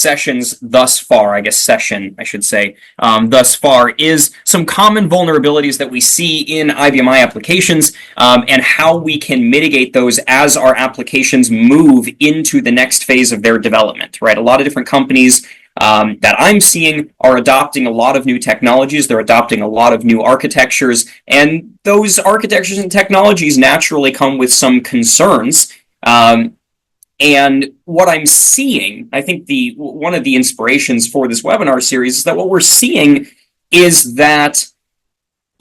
sessions thus far, I guess session, I should say, thus far, is some common vulnerabilities that we see in IBMI applications and how we can mitigate those as our applications move into the next phase of their development, right? A lot of different companies that I'm seeing are adopting a lot of new technologies. They're adopting a lot of new architectures, and those architectures and technologies naturally come with some concerns. And what I'm seeing, I think one of the inspirations for this webinar series is that what we're seeing is that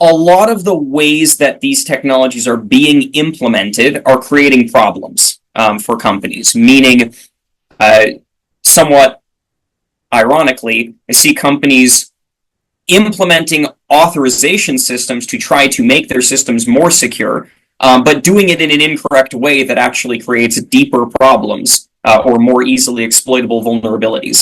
a lot of the ways that these technologies are being implemented are creating problems for companies, meaning somewhat ironically, I see companies implementing authorization systems to try to make their systems more secure, but doing it in an incorrect way that actually creates deeper problems or more easily exploitable vulnerabilities.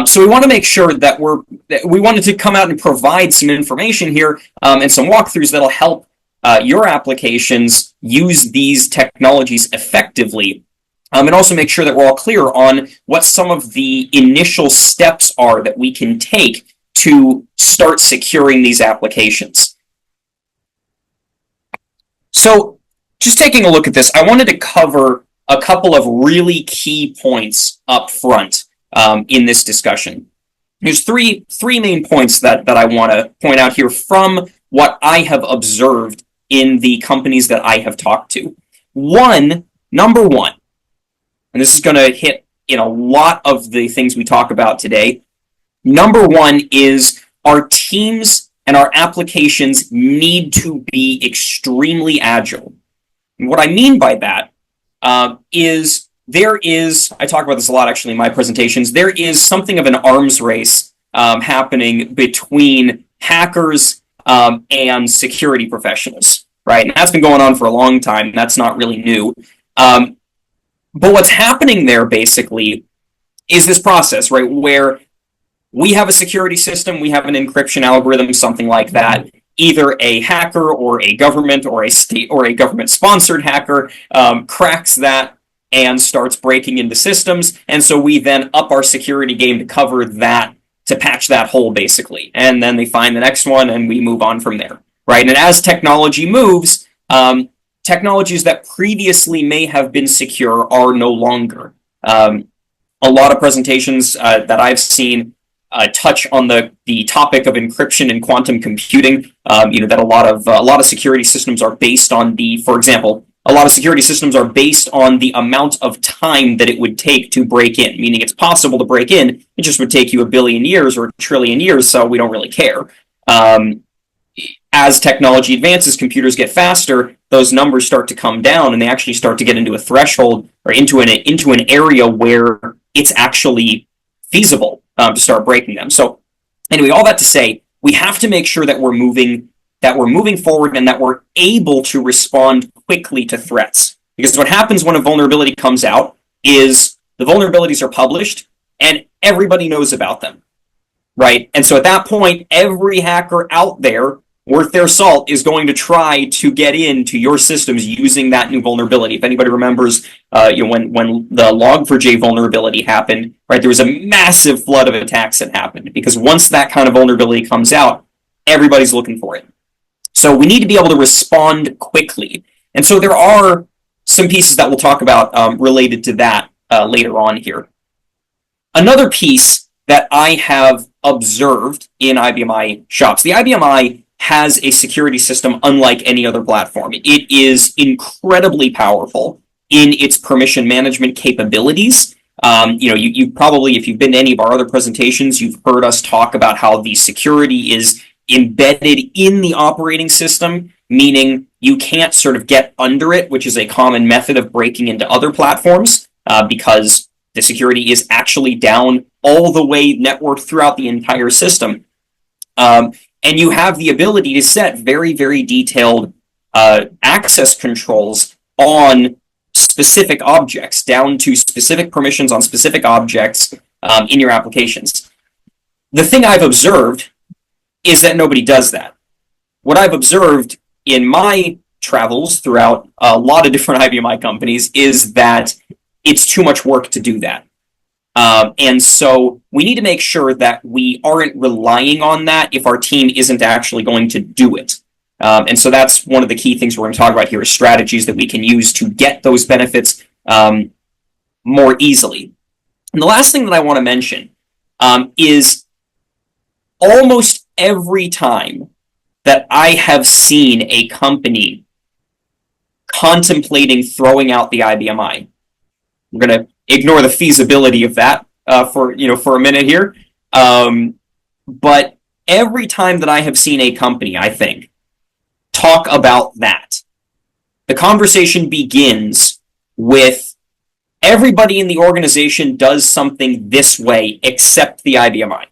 So we want to make sure that we wanted to come out and provide some information here and some walkthroughs that'll help your applications use these technologies effectively. And also make sure that we're all clear on what some of the initial steps are that we can take to start securing these applications. So just taking a look at this, I wanted to cover a couple of really key points up front in this discussion. There's three main points that I want to point out here from what I have observed in the companies that I have talked to. Number one, and this is going to hit in a lot of the things we talk about today. Number one is our teams and our applications need to be extremely agile. And what I mean by that is I talk about this a lot actually in my presentations, there is something of an arms race happening between hackers and security professionals, right? And that's been going on for a long time. That's not really new. But what's happening there basically is this process, right, where we have a security system, we have an encryption algorithm, something like that. Either a hacker or a government or a state or a government-sponsored hacker cracks that and starts breaking into systems, and so we then up our security game to cover that, to patch that hole basically, and then they find the next one and we move on from there, right? And as technology moves, technologies that previously may have been secure are no longer. A lot of presentations that I've seen touch on the topic of encryption and quantum computing. That a lot of security systems are based on for example, a lot of security systems are based on the amount of time that it would take to break in, meaning it's possible to break in, it just would take you 1 billion years or 1 trillion years, so we don't really care. As technology advances, computers get faster, those numbers start to come down, and they actually start to get into a threshold or into an area where it's actually feasible to start breaking them. So anyway, all that to say, we have to make sure that we're moving forward and that we're able to respond quickly to threats. Because what happens when a vulnerability comes out is the vulnerabilities are published and everybody knows about them, right? And so at that point, every hacker out there worth their salt is going to try to get into your systems using that new vulnerability. If anybody remembers, when the Log4j vulnerability happened, right, there was a massive flood of attacks that happened because once that kind of vulnerability comes out, everybody's looking for it. So we need to be able to respond quickly. And so there are some pieces that we'll talk about related to that later on here. Another piece that I have observed in IBMI shops, the IBMI has a security system unlike any other platform. It is incredibly powerful in its permission management capabilities. You probably, if you've been to any of our other presentations, you've heard us talk about how the security is embedded in the operating system, meaning you can't sort of get under it, which is a common method of breaking into other platforms, because the security is actually down all the way networked throughout the entire system. And you have the ability to set very, very detailed access controls on specific objects, down to specific permissions on specific objects in your applications. The thing I've observed is that nobody does that. What I've observed in my travels throughout a lot of different IBMI companies is that it's too much work to do that. And so we need to make sure that we aren't relying on that if our team isn't actually going to do it. And so that's one of the key things we're going to talk about here is strategies that we can use to get those benefits more easily. And the last thing that I want to mention is almost every time that I have seen a company contemplating throwing out the IBMI, I'm going to ignore the feasibility of that for a minute here. But every time that I have seen a company, I think, talk about that, the conversation begins with everybody in the organization does something this way except the IBMI,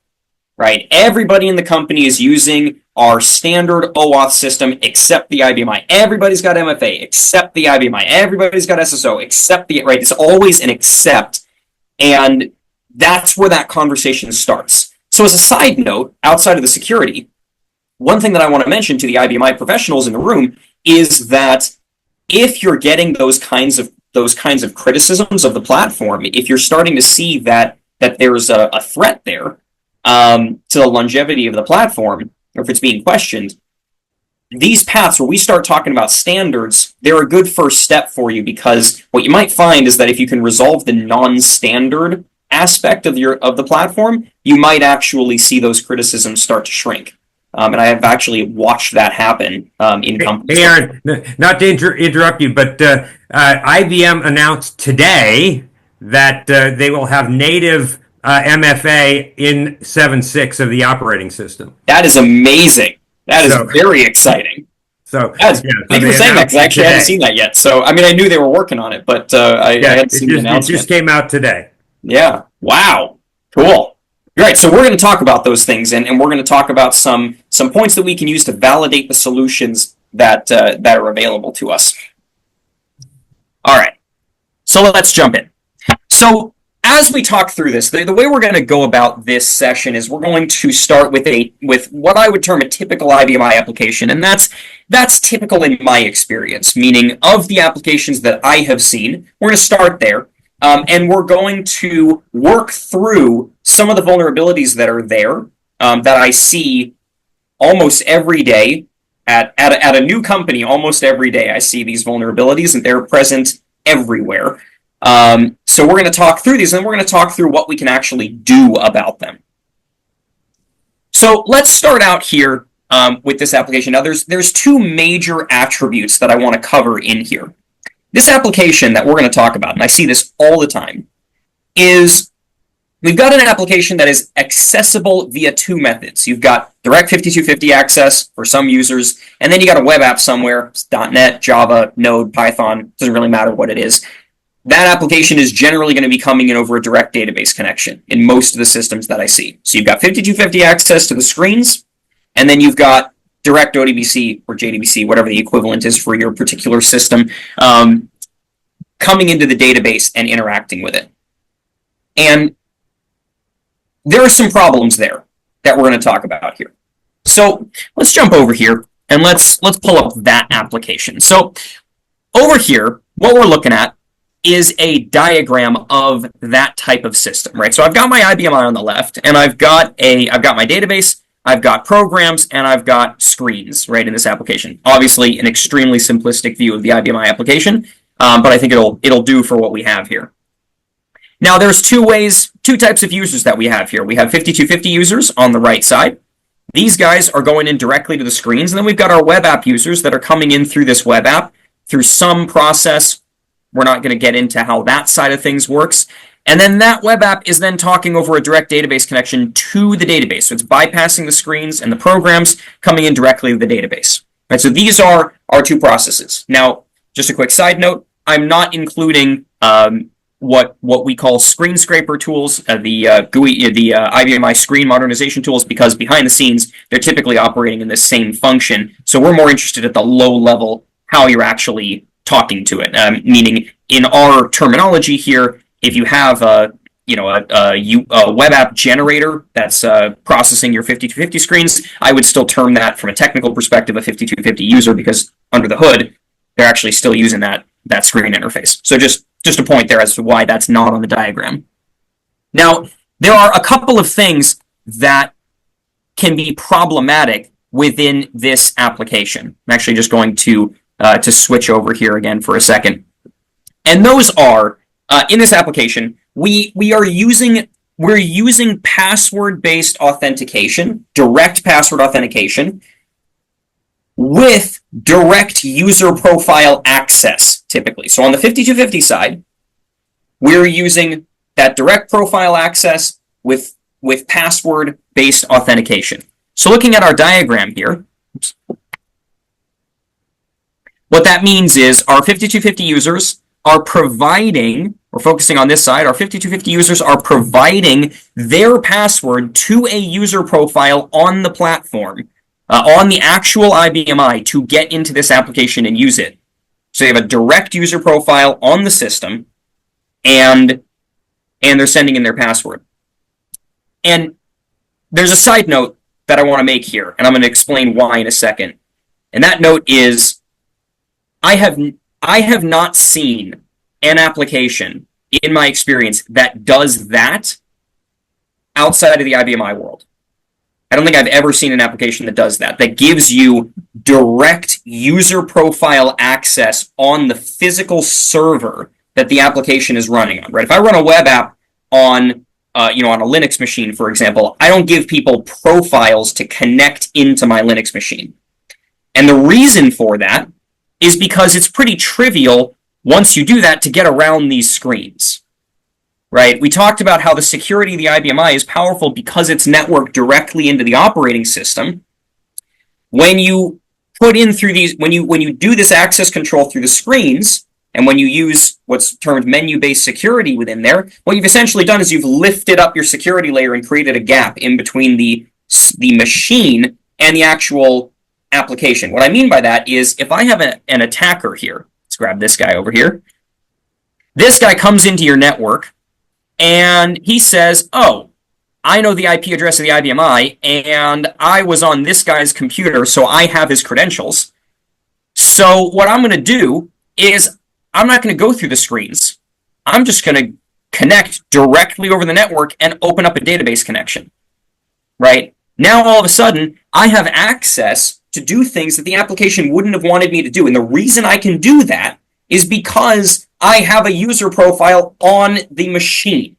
right? Everybody in the company is using our standard OAuth system except the IBMI. Everybody's got MFA except the IBMI. Everybody's got SSO except the, right? It's always an except. And that's where that conversation starts. So as a side note, outside of the security, one thing that I want to mention to the IBMI professionals in the room is that if you're getting those kinds of criticisms of the platform, if you're starting to see that there's a threat there to the longevity of the platform, or if it's being questioned, these paths where we start talking about standards, they're a good first step for you, because what you might find is that if you can resolve the non-standard aspect of the platform, you might actually see those criticisms start to shrink. And I have actually watched that happen in companies. Hey, Aaron, not to interrupt you, but IBM announced today that they will have native MFA in 7.6 of the operating system. That is amazing. That is very exciting. So thank you for saying that, because I actually hadn't seen that yet. So I mean, I knew they were working on it, but I hadn't seen the announcement. It just came out today. Yeah. Wow. Cool. Right, so we're going to talk about those things, and we're going to talk about some points that we can use to validate the solutions that are available to us. All right, so let's jump in. So as we talk through this, the way we're going to go about this session is we're going to start with what I would term a typical IBMI application, and that's typical in my experience, meaning of the applications that I have seen. We're going to start there. And we're going to work through some of the vulnerabilities that are there that I see almost every day at a new company. Almost every day I see these vulnerabilities, and they're present everywhere. So we're going to talk through these, and then we're going to talk through what we can actually do about them. So let's start out here with this application. Now, there's two major attributes that I want to cover in here. This application that we're going to talk about, and I see this all the time, is we've got an application that is accessible via two methods. You've got direct 5250 access for some users, and then you got a web app somewhere, it's .NET, Java, Node, Python, doesn't really matter what it is. That application is generally going to be coming in over a direct database connection in most of the systems that I see. So you've got 5250 access to the screens, and then you've got direct ODBC or JDBC, whatever the equivalent is for your particular system, coming into the database and interacting with it. And there are some problems there that we're going to talk about here. So let's jump over here and let's pull up that application. So over here, what we're looking at is a diagram of that type of system, right? So I've got my IBMI on the left, and I've got my database, I've got programs, and I've got screens, right, in this application. Obviously, an extremely simplistic view of the IBMI application, but I think it'll do for what we have here. Now, there's two types of users that we have here. We have 5250 users on the right side. These guys are going in directly to the screens, and then we've got our web app users that are coming in through this web app, through some process. We're not going to get into how that side of things works. And then that web app is then talking over a direct database connection to the database. So it's bypassing the screens and the programs, coming in directly to the database. Right, so these are our two processes. Now, just a quick side note, I'm not including what we call screen scraper tools, the GUI, the IBMI screen modernization tools, because behind the scenes, they're typically operating in the same function. So we're more interested at the low level, how you're actually talking to it. Meaning, in our terminology here, if you have a web app generator that's processing your 5250 screens, I would still term that, from a technical perspective, a 5250 user, because under the hood, they're actually still using that screen interface. So just a point there as to why that's not on the diagram. Now, there are a couple of things that can be problematic within this application. I'm actually just going to switch over here again for a second. And those are, in this application, we're using password-based authentication, direct password authentication, with direct user profile access, typically. So on the 5250 side, we're using that direct profile access with password-based authentication. So looking at our diagram here, what that means is our 5250 users are providing, we're focusing on this side, our 5250 users are providing their password to a user profile on the platform, on the actual IBMI to get into this application and use it. So they have a direct user profile on the system, and they're sending in their password. And there's a side note that I want to make here, and I'm going to explain why in a second. And that note is, I have not seen an application in my experience that does that outside of the IBMI world. I don't think I've ever seen an application that does that gives you direct user profile access on the physical server that the application is running on, right? If I run a web app on, on a Linux machine, for example, I don't give people profiles to connect into my Linux machine. And the reason for that is because it's pretty trivial once you do that to get around these screens. Right? We talked about how the security of the IBMI is powerful because it's networked directly into the operating system. When you put in through these, when you do this access control through the screens, and when you use what's termed menu-based security within there, what you've essentially done is you've lifted up your security layer and created a gap in between the machine and the actual application. What I mean by that is if I have an attacker here, let's grab this guy over here. This guy comes into your network, and he says, oh, I know the IP address of the IBMI, and I was on this guy's computer, so I have his credentials. So what I'm going to do is I'm not going to go through the screens. I'm just going to connect directly over the network and open up a database connection. Right? Now, all of a sudden, I have access to do things that the application wouldn't have wanted me to do. And the reason I can do that is because I have a user profile on the machine,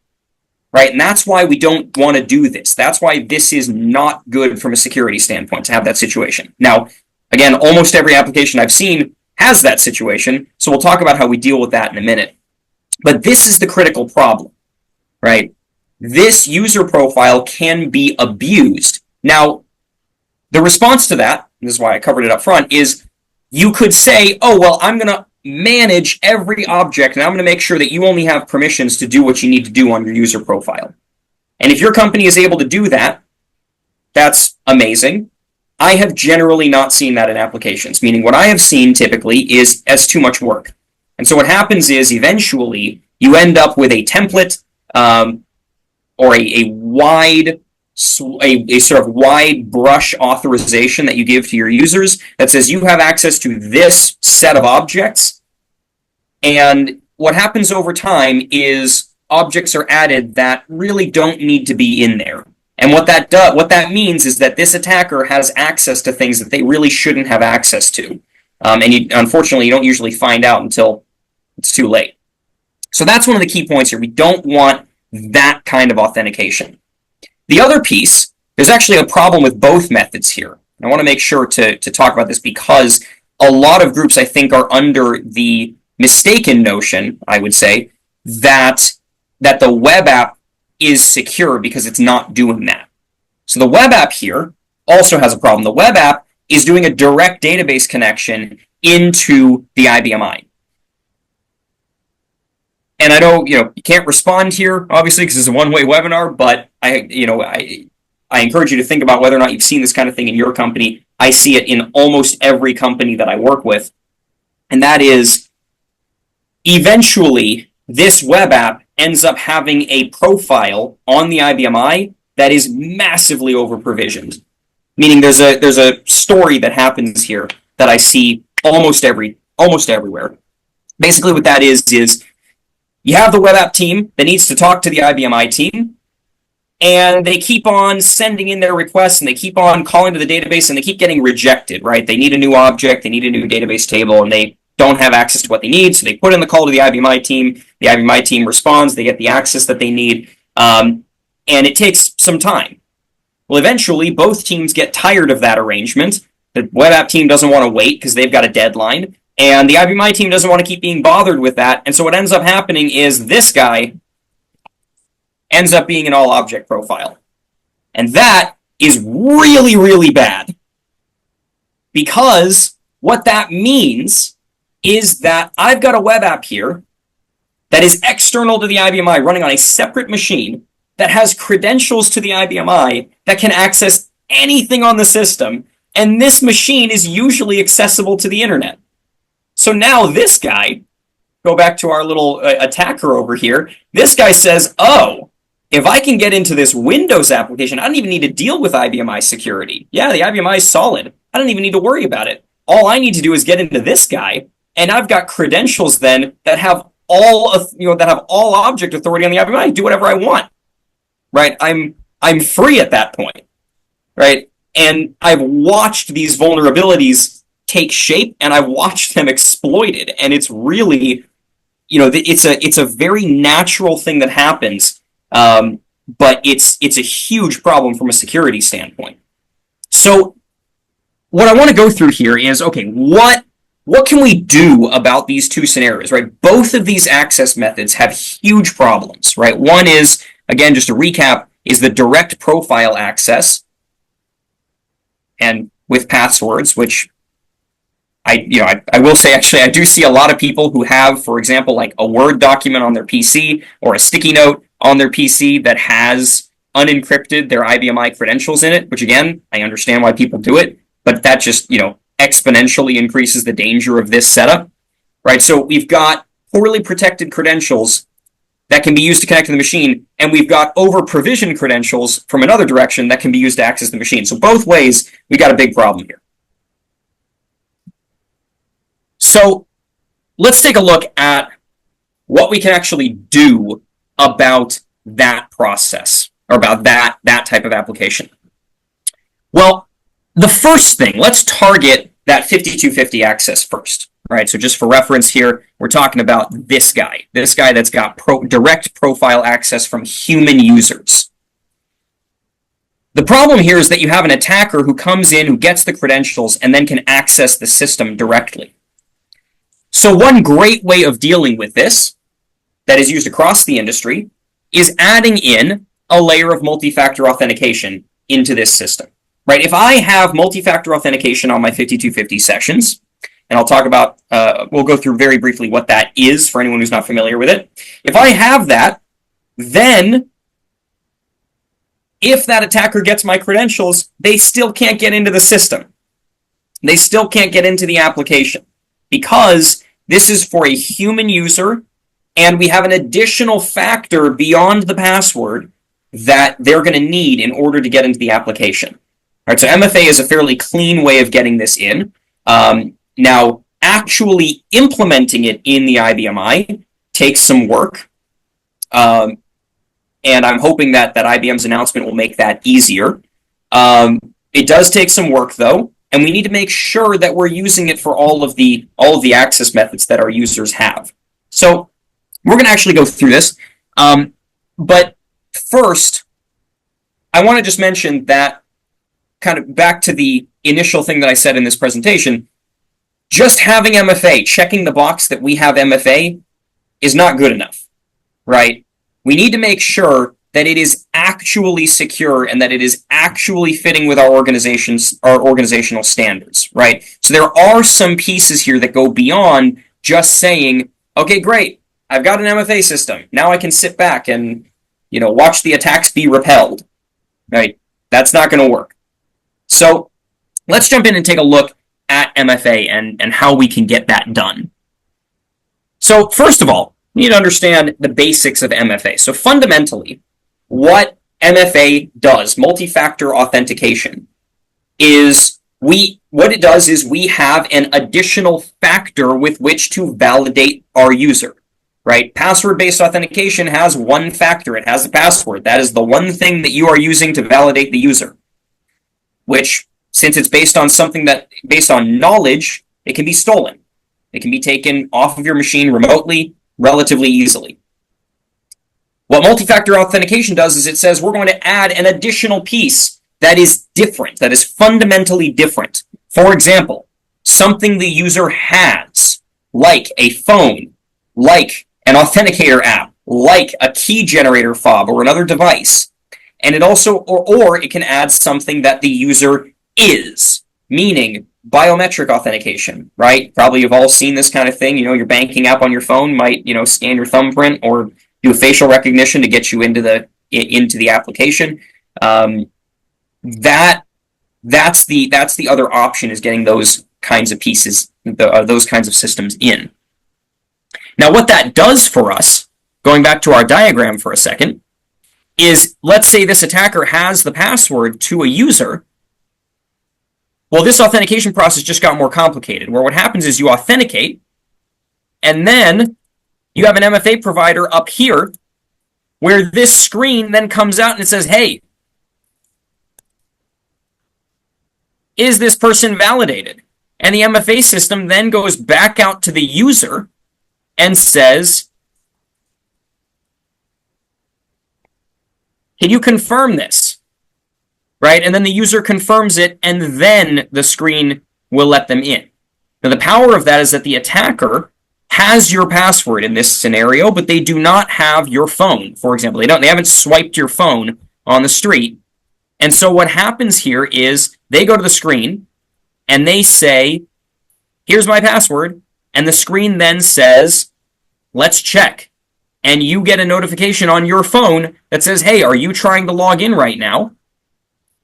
right? And that's why we don't want to do this. That's why this is not good from a security standpoint to have that situation. Now, again, almost every application I've seen has that situation, so we'll talk about how we deal with that in a minute. But this is the critical problem, right? This user profile can be abused. Now, the response to that, and this is why I covered it up front, is you could say, oh, well, I'm going to manage every object, and I'm going to make sure that you only have permissions to do what you need to do on your user profile. And if your company is able to do that, that's amazing. I have generally not seen that in applications, meaning what I have seen typically is as too much work. And so what happens is eventually you end up with a template or a sort of wide brush authorization that you give to your users that says you have access to this set of objects. And what happens over time is objects are added that really don't need to be in there. And what that means is that this attacker has access to things that they really shouldn't have access to. Unfortunately, you don't usually find out until it's too late. So that's one of the key points here. We don't want that kind of authentication. The other piece, there's actually a problem with both methods here. I want to make sure to talk about this because a lot of groups, I think, are under the mistaken notion, I would say, that the web app is secure because it's not doing that. So the web app here also has a problem. The web app is doing a direct database connection into the IBMI. And I know, you can't respond here, obviously, because it's a one-way webinar, but I encourage you to think about whether or not you've seen this kind of thing in your company. I see it in almost every company that I work with. And that is, eventually, this web app ends up having a profile on the IBMI that is massively over-provisioned. Meaning there's a story that happens here that I see almost everywhere. Basically what that is you have the web app team that needs to talk to the IBMI team, and they keep on sending in their requests, and they keep on calling to the database, and they keep getting rejected, right? They need a new object, they need a new database table, and they don't have access to what they need, so they put in the call to the IBMI team. The IBMI team responds, they get the access that they need, and it takes some time. Well, eventually, both teams get tired of that arrangement. The web app team doesn't want to wait because they've got a deadline, and the IBMI team doesn't want to keep being bothered with that, and so what ends up happening is this guy ends up being an all-object profile. And that is really, really bad, because what that means is that I've got a web app here that is external to the IBMI running on a separate machine that has credentials to the IBMI that can access anything on the system, and this machine is usually accessible to the internet. So now this guy, go back to our little attacker over here, this guy says, oh, if I can get into this Windows application, I don't even need to deal with IBMI security. Yeah, the IBMI is solid. I don't even need to worry about it. All I need to do is get into this guy, and I've got credentials then that have all object authority on the IBMI. I do whatever I want, right? I'm free at that point, right? And I've watched these vulnerabilities take shape, and I've watched them exploited, and it's really, it's a very natural thing that happens, but it's a huge problem from a security standpoint. So what I want to go through here is, okay, what can we do about these two scenarios, right? Both of these access methods have huge problems, right? One is, again, just to recap, is the direct profile access, and with passwords, which I will say, actually, I do see a lot of people who have, for example, like a Word document on their PC or a sticky note on their PC that has unencrypted their IBMI credentials in it, which, again, I understand why people do it, but that just, exponentially increases the danger of this setup, right? So we've got poorly protected credentials that can be used to connect to the machine, and we've got over-provisioned credentials from another direction that can be used to access the machine. So both ways, we got a big problem here. So let's take a look at what we can actually do about that process, or about that type of application. Well, the first thing, let's target that 5250 access first, right? So just for reference here, we're talking about this guy that's got direct profile access from human users. The problem here is that you have an attacker who comes in, who gets the credentials, and then can access the system directly. So one great way of dealing with this, that is used across the industry, is adding in a layer of multi-factor authentication into this system, right? If I have multi-factor authentication on my 5250 sessions, and I'll talk about, we'll go through very briefly what that is for anyone who's not familiar with it. If I have that, then if that attacker gets my credentials, they still can't get into the system. They still can't get into the application, because this is for a human user, and we have an additional factor beyond the password that they're going to need in order to get into the application. All right, so MFA is a fairly clean way of getting this in. Now, actually implementing it in the IBMI takes some work, and I'm hoping that IBM's announcement will make that easier. It does take some work, though, and we need to make sure that we're using it for all of the access methods that our users have. So we're going to actually go through this, but first, I want to just mention that, kind of back to the initial thing that I said in this presentation, just having MFA, checking the box that we have MFA, is not good enough, right? We need to make sure that it is actually secure and that it is actually fitting with our organizational standards, right? So there are some pieces here that go beyond just saying, okay, great, I've got an MFA system. Now I can sit back and, watch the attacks be repelled, right? That's not going to work. So let's jump in and take a look at MFA and how we can get that done. So first of all, you need to understand the basics of MFA. So fundamentally, what MFA does, multi-factor authentication, is we have an additional factor with which to validate our user, right? Password-based authentication has one factor. It has a password. That is the one thing that you are using to validate the user, which, since it's based on based on knowledge, it can be stolen. It can be taken off of your machine remotely, relatively easily. What multi-factor authentication does is it says we're going to add an additional piece that is different, that is fundamentally different. For example, something the user has, like a phone, like an authenticator app, like a key generator fob or another device. And it also, or it can add something that the user is, meaning biometric authentication, right? Probably you've all seen this kind of thing. Your banking app on your phone might, scan your thumbprint or do a facial recognition to get you into the application. That's the other option, is getting those kinds of pieces, those kinds of systems in. Now, what that does for us, going back to our diagram for a second, is let's say this attacker has the password to a user. Well, this authentication process just got more complicated, where what happens is you authenticate, and then you have an MFA provider up here where this screen then comes out and it says, hey, is this person validated? And the MFA system then goes back out to the user and says, can you confirm this? Right? And then the user confirms it, and then the screen will let them in. Now, the power of that is that the attacker has your password in this scenario, but they do not have your phone, for example. They haven't swiped your phone on the street. And so what happens here is they go to the screen and they say, here's my password. And the screen then says, let's check. And you get a notification on your phone that says, hey, are you trying to log in right now?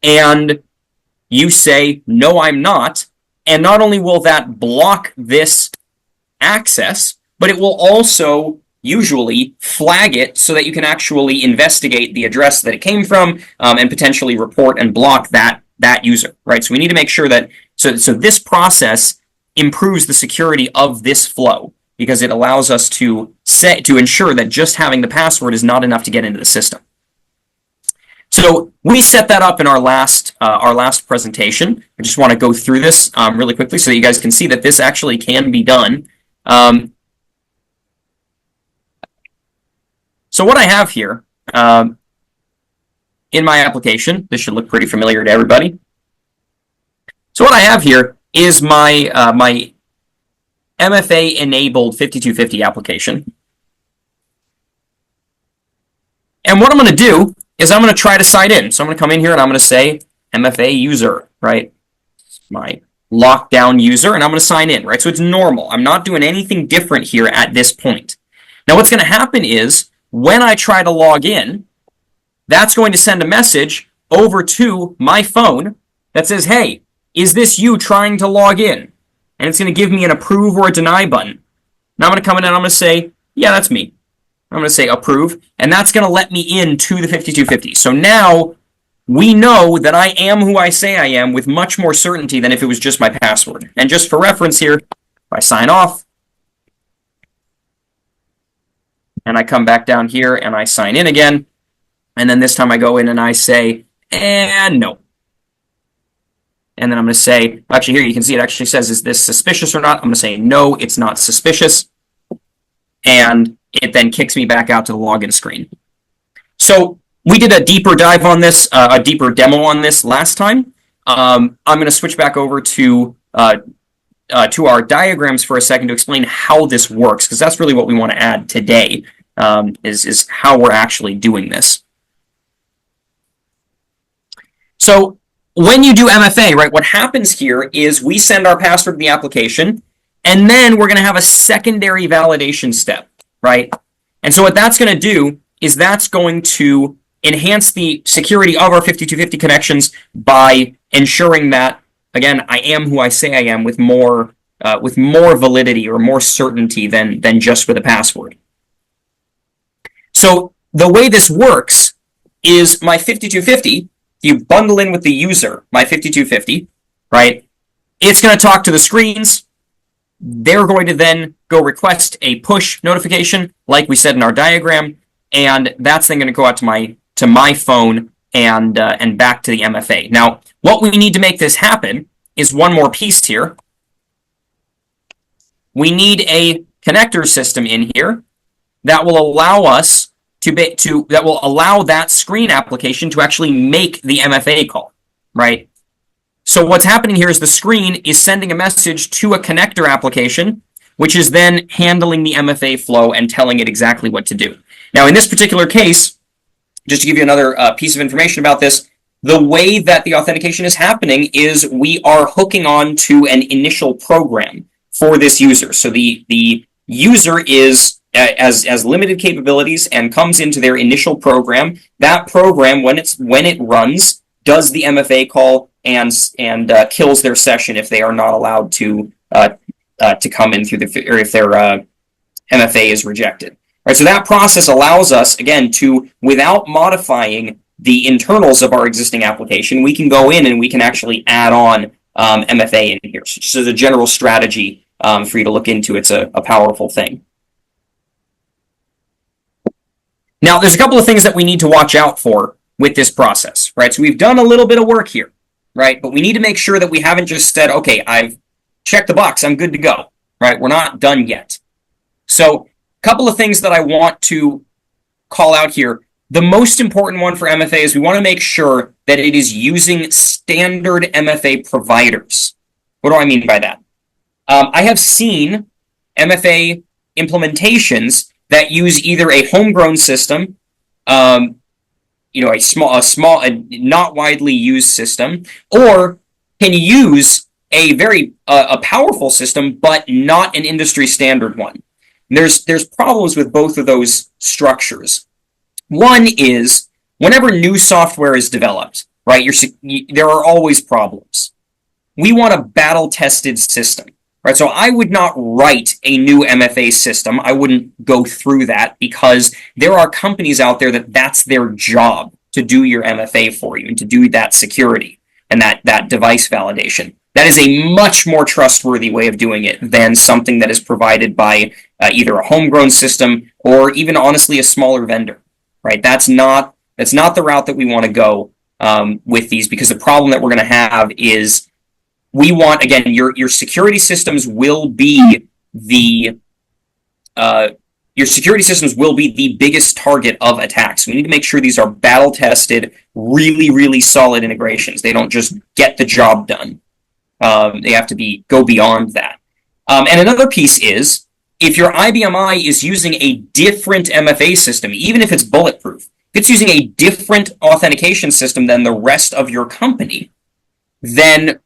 And you say, no, I'm not. And not only will that block this access, but it will also usually flag it so that you can actually investigate the address that it came from, and potentially report and block that user, right? So we need to make sure that, so this process improves the security of this flow, because it allows us to ensure that just having the password is not enough to get into the system. So we set that up in our last presentation. I just want to go through this really quickly so that you guys can see that this actually can be done. So what I have here in my application, this should look pretty familiar to everybody. So what I have here is my my MFA enabled 5250 application. And what I'm going to do is I'm going to try to sign in. So I'm going to come in here and I'm going to say MFA user, right? It's my lockdown user, and I'm going to sign in, right? So it's normal. I'm not doing anything different here at this point. Now what's going to happen is when I try to log in, that's going to send a message over to my phone that says, hey, is this you trying to log in? And it's going to give me an approve or a deny button. Now I'm going to come in and I'm going to say, yeah, that's me. I'm going to say approve, and that's going to let me into the 5250. So now we know that I am who I say I am with much more certainty than if it was just my password. And just for reference here, if I sign off, and I come back down here and I sign in again, and then this time I go in and I say, and no. And then I'm going to say, actually here you can see it actually says, is this suspicious or not? I'm going to say, no, it's not suspicious. And it then kicks me back out to the login screen. So we did a deeper dive on this, a deeper demo on this last time. I'm going to switch back over to our diagrams for a second to explain how this works, because that's really what we want to add today, is how we're actually doing this. So when you do MFA, right, what happens here is we send our password to the application, and then we're going to have a secondary validation step, right? And so what that's going to do is that's going to enhance the security of our 5250 connections by ensuring that, again, I am who I say I am with more validity or more certainty than just with a password. So the way this works is my 5250, you bundle in with the user, my 5250, right? It's going to talk to the screens. They're going to then go request a push notification, like we said in our diagram, and that's then going to go out to my phone and back to the MFA. Now, what we need to make this happen is one more piece here. We need a connector system in here that will allow us that will allow that screen application to actually make the MFA call, right? So what's happening here is the screen is sending a message to a connector application, which is then handling the MFA flow and telling it exactly what to do. Now, in this particular case, just to give you another piece of information about this, the way that the authentication is happening is we are hooking on to an initial program for this user. So the user is as limited capabilities and comes into their initial program. That program, when it runs, does the MFA call and kills their session if they are not allowed to come in through or if their MFA is rejected. Right, so that process allows us, again, to, without modifying the internals of our existing application, we can go in and we can actually add on MFA in here. So just as a general strategy for you to look into, it's a powerful thing. Now, there's a couple of things that we need to watch out for with this process, right? So we've done a little bit of work here, right? But we need to make sure that we haven't just said, okay, I've checked the box, I'm good to go, right? We're not done yet. So a couple of things that I want to call out here. The most important one for MFA is we want to make sure that it is using standard MFA providers. What do I mean by that? I have seen MFA implementations that use either a homegrown system, a not widely used system, or can use a very a powerful system, but not an industry standard one. There's problems with both of those structures. One is whenever new software is developed, right? There are always problems. We want a battle-tested system. Right, so I would not write a new MFA system. I wouldn't go through that because there are companies out there that's their job to do your MFA for you and to do that security and that device validation. That is a much more trustworthy way of doing it than something that is provided by either a homegrown system or even honestly a smaller vendor. Right, that's not the route that we want to go with these, because the problem that we're going to have is we want, again, your security systems will be the biggest target of attacks. We need to make sure these are battle-tested, really, really solid integrations. They don't just get the job done. They have to go beyond that. And another piece is, if your IBMI is using a different MFA system, even if it's bulletproof, if it's using a different authentication system than the rest of your company, then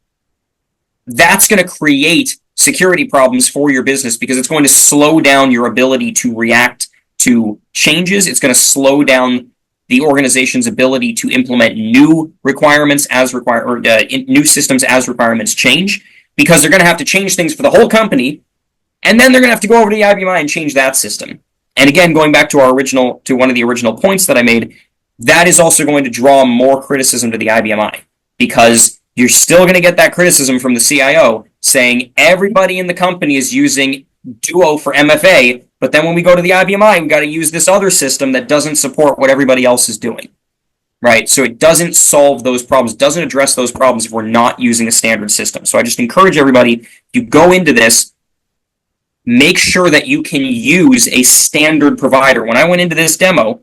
that's going to create security problems for your business, because it's going to slow down your ability to react to changes. It's going to slow down the organization's ability to implement new requirements as new systems as requirements change, because they're going to have to change things for the whole company, and then they're going to have to go over to the IBMI and change that system. And again, going back to one of the original points that I made, that is also going to draw more criticism to the IBMI, because you're still going to get that criticism from the CIO saying everybody in the company is using Duo for MFA, but then when we go to the IBMI, we've got to use this other system that doesn't support what everybody else is doing, right? So it doesn't solve those problems, doesn't address those problems if we're not using a standard system. So I just encourage everybody, if you go into this, make sure that you can use a standard provider. When I went into this demo,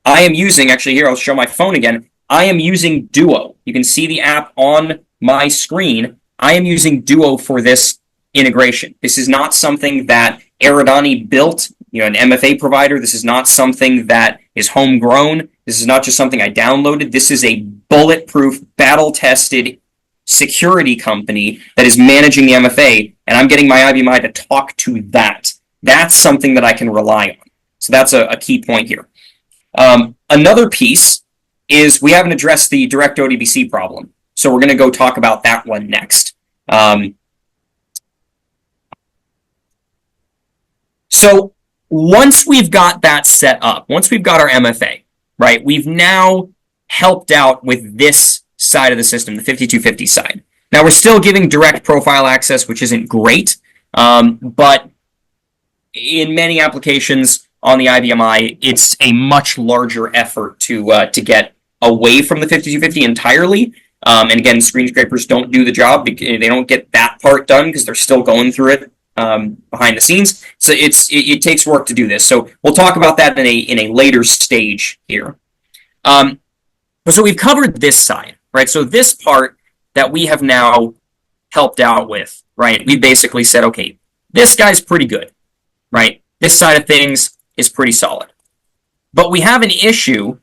I am using, actually here, I'll show my phone again, I am using Duo. You can see the app on my screen. I am using Duo for this integration. This is not something that Eridani built, an MFA provider. This is not something that is homegrown. This is not just something I downloaded. This is a bulletproof, battle-tested security company that is managing the MFA, and I'm getting my IBMI to talk to that. That's something that I can rely on. So that's a key point here. Another piece is we haven't addressed the direct ODBC problem. So we're going to go talk about that one next. So once we've got that set up, once we've got our MFA, right, we've now helped out with this side of the system, the 5250 side. Now we're still giving direct profile access, which isn't great, but in many applications on the IBMI, it's a much larger effort to get away from the 5250 entirely. And again, screen scrapers don't do the job because they don't get that part done because they're still going through it behind the scenes. So it takes work to do this. So we'll talk about that in a later stage here. So we've covered this side, right? So this part that we have now helped out with, right? We basically said, okay, this guy's pretty good, right? This side of things is pretty solid. But we have an issue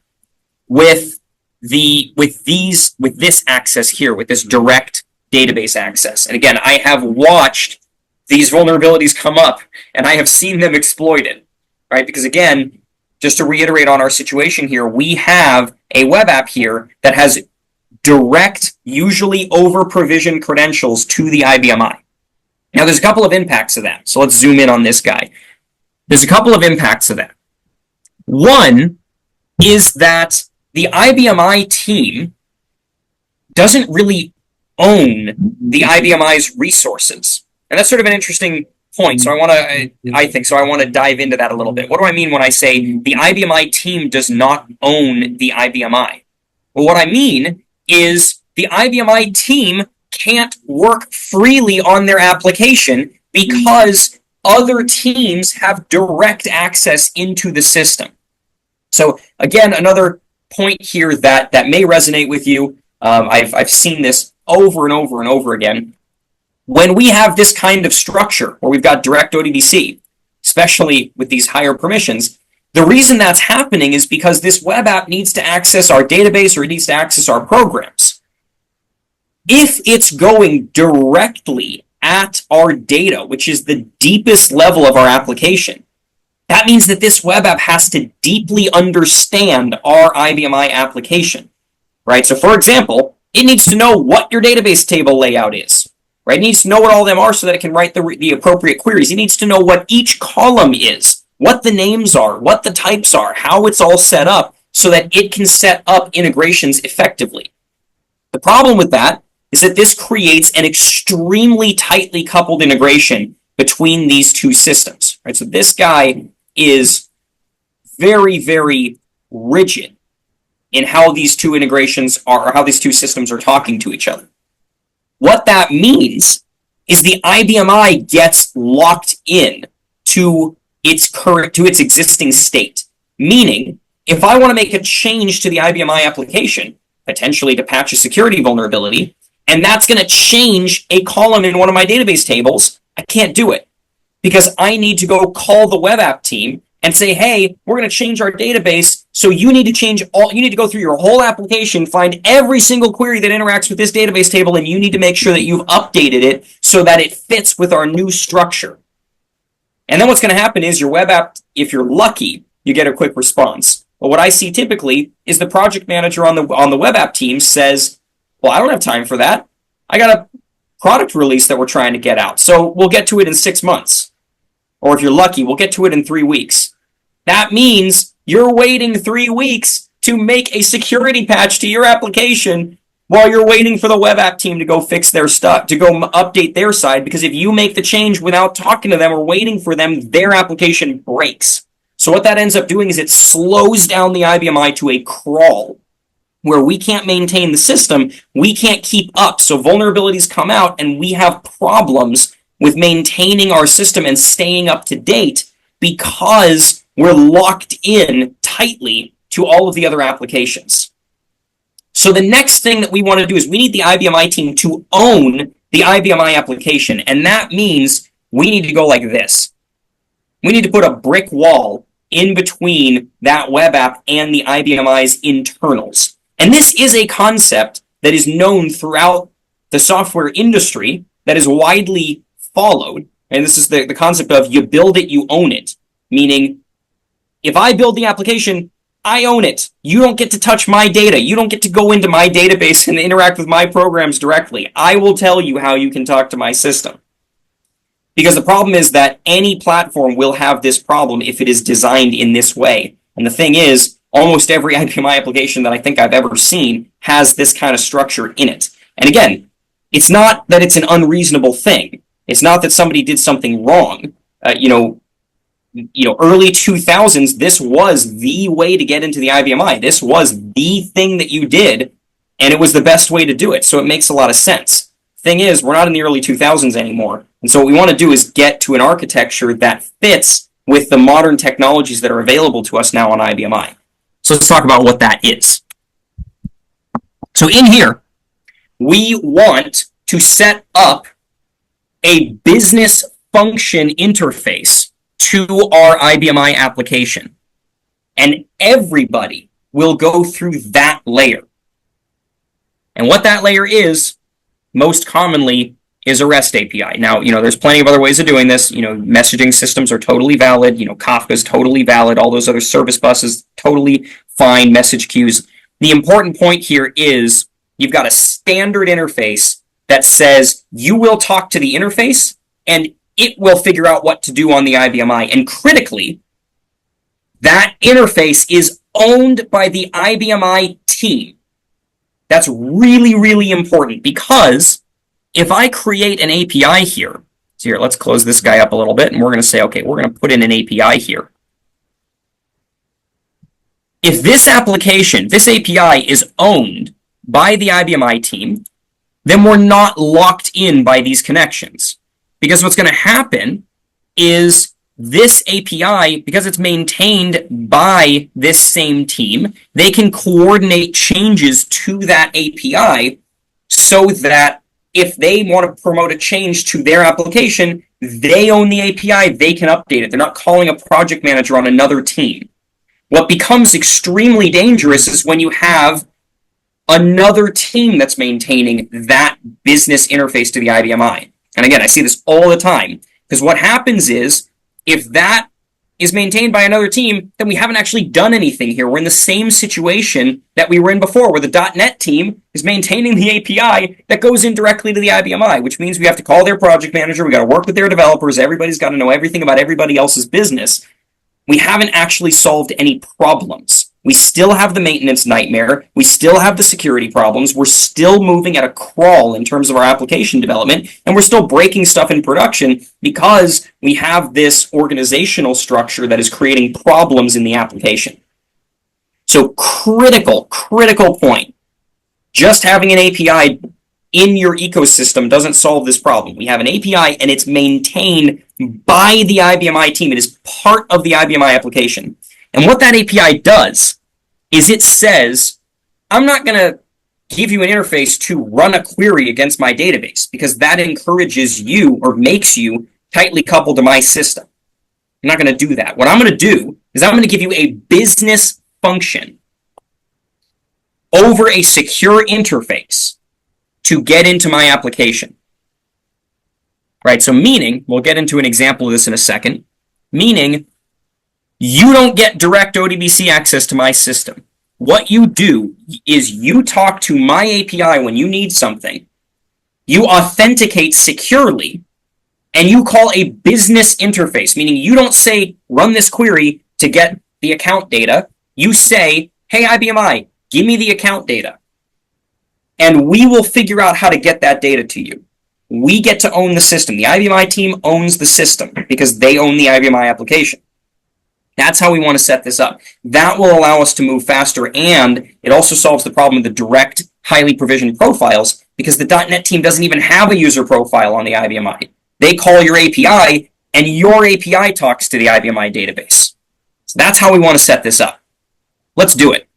with this access here, with this direct database access. And again, I have watched these vulnerabilities come up and I have seen them exploited, right? Because again, just to reiterate on our situation here, we have a web app here that has direct, usually over-provisioned credentials to the IBMI. Now, there's a couple of impacts of that. So let's zoom in on this guy. There's a couple of impacts of that. One is that the IBMI team doesn't really own the IBMI's resources. And that's sort of an interesting point. So I want to dive into that a little bit. What do I mean when I say the IBMI team does not own the IBMI? Well, what I mean is the IBMI team can't work freely on their application because other teams have direct access into the system. So again, another point here that may resonate with you. I've seen this over and over and over again. When we have this kind of structure where we've got direct ODBC, especially with these higher permissions, the reason that's happening is because this web app needs to access our database or it needs to access our programs. If it's going directly at our data, which is the deepest level of our application, that means that this web app has to deeply understand our IBMI application, right? So for example, it needs to know what your database table layout is, right? It needs to know what all of them are so that it can write the appropriate queries. It needs to know what each column is, what the names are, what the types are, how it's all set up so that it can set up integrations effectively. The problem with that is that this creates an extremely tightly coupled integration between these two systems, right? So this guy is very, very rigid in how these two integrations are, or how these two systems are talking to each other. What that means is the IBMI gets locked in to its existing state. Meaning, if I want to make a change to the IBMI application, potentially to patch a security vulnerability, and that's going to change a column in one of my database tables, I can't do it because I need to go call the web app team and say, hey, we're going to change our database. So you need to go through your whole application, find every single query that interacts with this database table, and you need to make sure that you've updated it so that it fits with our new structure. And then what's going to happen is your web app, if you're lucky, you get a quick response. But what I see typically is the project manager on the web app team says, well, I don't have time for that. I got a product release that we're trying to get out. So we'll get to it in 6 months. Or if you're lucky, we'll get to it in 3 weeks. That means you're waiting 3 weeks to make a security patch to your application while you're waiting for the web app team to go fix their stuff, to go update their side. Because if you make the change without talking to them or waiting for them, their application breaks. So what that ends up doing is it slows down the IBMI to a crawl where we can't maintain the system, we can't keep up. So vulnerabilities come out and we have problems with maintaining our system and staying up to date because we're locked in tightly to all of the other applications. So the next thing that we want to do is we need the IBMI team to own the IBMI application. And that means we need to go like this. We need to put a brick wall in between that web app and the IBMI's internals. And this is a concept that is known throughout the software industry that is widely followed. And this is the concept of you build it, you own it. Meaning, if I build the application, I own it. You don't get to touch my data. You don't get to go into my database and interact with my programs directly. I will tell you how you can talk to my system. Because the problem is that any platform will have this problem if it is designed in this way. And the thing is, almost every IBMI application that I think I've ever seen has this kind of structure in it. And again, it's not that it's an unreasonable thing. It's not that somebody did something wrong. early 2000s, this was the way to get into the IBMI. This was the thing that you did, and it was the best way to do it. So it makes a lot of sense. Thing is, we're not in the early 2000s anymore. And so what we want to do is get to an architecture that fits with the modern technologies that are available to us now on IBMI. So let's talk about what that is. So in here, we want to set up a business function interface to our IBMI application. And everybody will go through that layer. And what that layer is, most commonly, is a REST API. Now, there's plenty of other ways of doing this. Messaging systems are totally valid. Kafka's totally valid. All those other service buses, totally fine. Message queues. The important point here is you've got a standard interface that says you will talk to the interface and it will figure out what to do on the IBMI. And critically, that interface is owned by the IBMI team. That's really, really important, because if I create an API here, so here, let's close this guy up a little bit, and we're going to say, okay, we're going to put in an API here. If this application, this API is owned by the IBMI team, then we're not locked in by these connections. Because what's going to happen is this API, because it's maintained by this same team, they can coordinate changes to that API so that if they want to promote a change to their application, they own the API, they can update it. They're not calling a project manager on another team. What becomes extremely dangerous is when you have another team that's maintaining that business interface to the IBMI. And again, I see this all the time, because what happens is, if that is maintained by another team, then we haven't actually done anything here. We're in the same situation that we were in before, where the .NET team is maintaining the API that goes in directly to the IBMI, which means we have to call their project manager, we got to work with their developers, everybody's got to know everything about everybody else's business. We haven't actually solved any problems. We still have the maintenance nightmare. We still have the security problems. We're still moving at a crawl in terms of our application development, and we're still breaking stuff in production because we have this organizational structure that is creating problems in the application. So critical point. Just having an API in your ecosystem doesn't solve this problem. We have an API and it's maintained by the IBMI team. It is part of the IBMI application. And what that API does is it says, I'm not going to give you an interface to run a query against my database, because that encourages you or makes you tightly coupled to my system. I'm not going to do that. What I'm going to do is I'm going to give you a business function over a secure interface to get into my application. Right, so meaning, we'll get into an example of this in a second, meaning you don't get direct ODBC access to my system. What you do is you talk to my API when you need something, you authenticate securely, and you call a business interface, meaning you don't say, run this query to get the account data. You say, hey, IBMI, give me the account data. And we will figure out how to get that data to you. We get to own the system. The IBMI team owns the system because they own the IBMI application. That's how we want to set this up. That will allow us to move faster, and it also solves the problem of the direct, highly provisioned profiles, because the .NET team doesn't even have a user profile on the IBMI. They call your API, and your API talks to the IBMI database. So that's how we want to set this up. Let's do it.